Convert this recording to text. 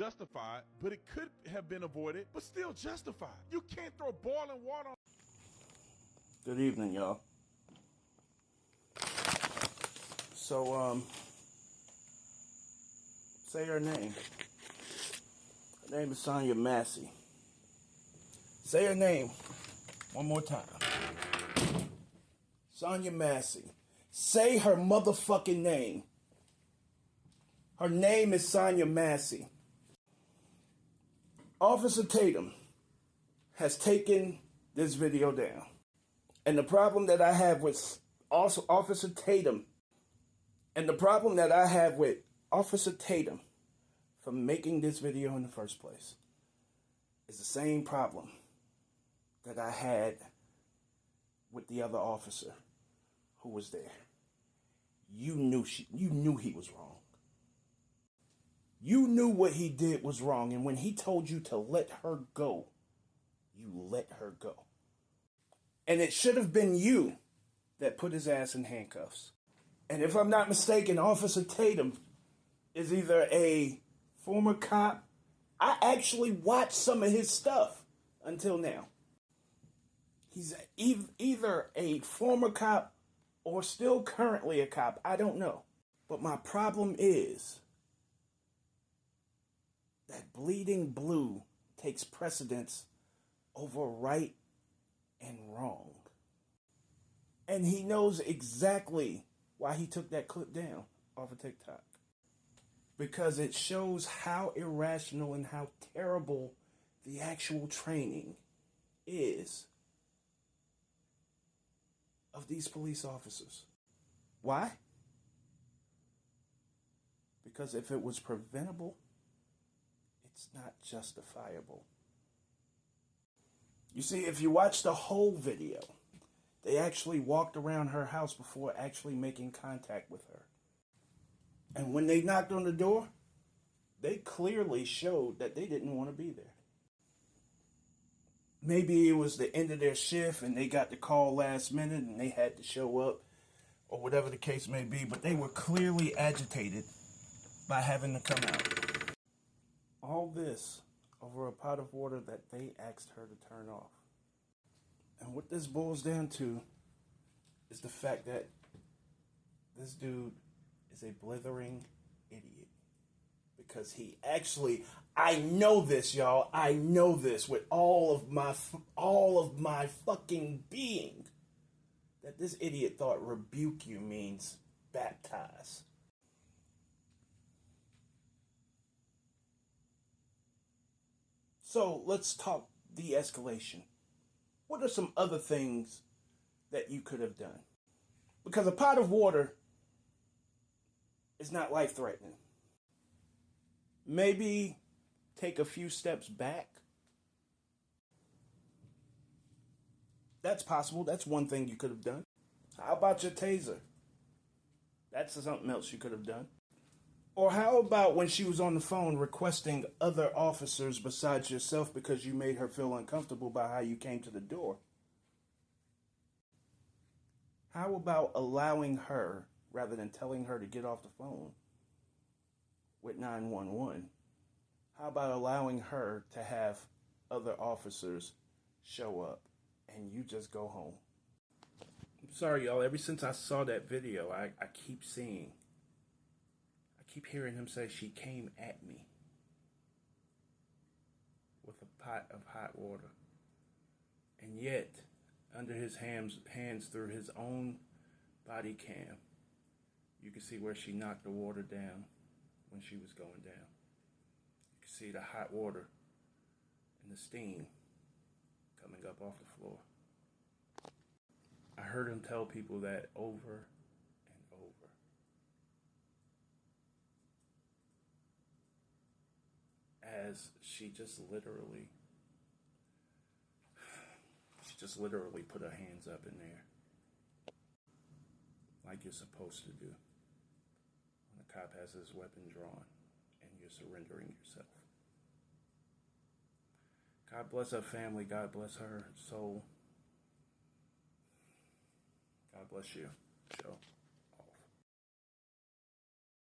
Justified, but it could have been avoided, but still justified. You can't throw boiling water on. Good evening, y'all. So, say her name. Her name is Sonya Massey. Say her name one more time. Sonya Massey. Say her motherfucking name. Her name is Sonya Massey. Officer Tatum has taken this video down. And the problem that I have with Officer Tatum, for making this video in the first place is the same problem that I had with the other officer who was there. You knew he was wrong. You knew what he did was wrong, and when he told you to let her go, you let her go. And it should have been you that put his ass in handcuffs. And if I'm not mistaken, Officer Tatum is either a former cop. I actually watched some of his stuff until now. He's either a former cop or still currently a cop. I don't know. But my problem is that bleeding blue takes precedence over right and wrong. And he knows exactly why he took that clip down off of TikTok. Because it shows how irrational and how terrible the actual training is of these police officers. Why? Because if it was preventable, it's not justifiable. You see, if you watch the whole video, they actually walked around her house before actually making contact with her. And when they knocked on the door, they clearly showed that they didn't want to be there. Maybe it was the end of their shift and they got the call last minute and they had to show up, or whatever the case may be, but they were clearly agitated by having to come out. All this over a pot of water that they asked her to turn off. And what this boils down to is the fact that this dude is a blithering idiot. Because he actually, I know this, y'all. I know this with all of my fucking being, that this idiot thought rebuke you means baptize. So let's talk de-escalation. What are some other things that you could have done? Because a pot of water is not life-threatening. Maybe take a few steps back. That's possible. That's one thing you could have done. How about your taser? That's something else you could have done. Or how about when she was on the phone requesting other officers besides yourself because you made her feel uncomfortable by how you came to the door? How about allowing her, rather than telling her to get off the phone with 911, how about allowing her to have other officers show up and you just go home? I'm sorry, y'all. Ever since I saw that video, I keep hearing him say, she came at me with a pot of hot water. And yet, under his hands through his own body cam, you can see where she knocked the water down when she was going down. You can see the hot water and the steam coming up off the floor. I heard him tell people that over and over. As she just literally put her hands up in there, like you're supposed to do when a cop has his weapon drawn and you're surrendering yourself. God bless her family. God bless her soul. God bless you. Joe.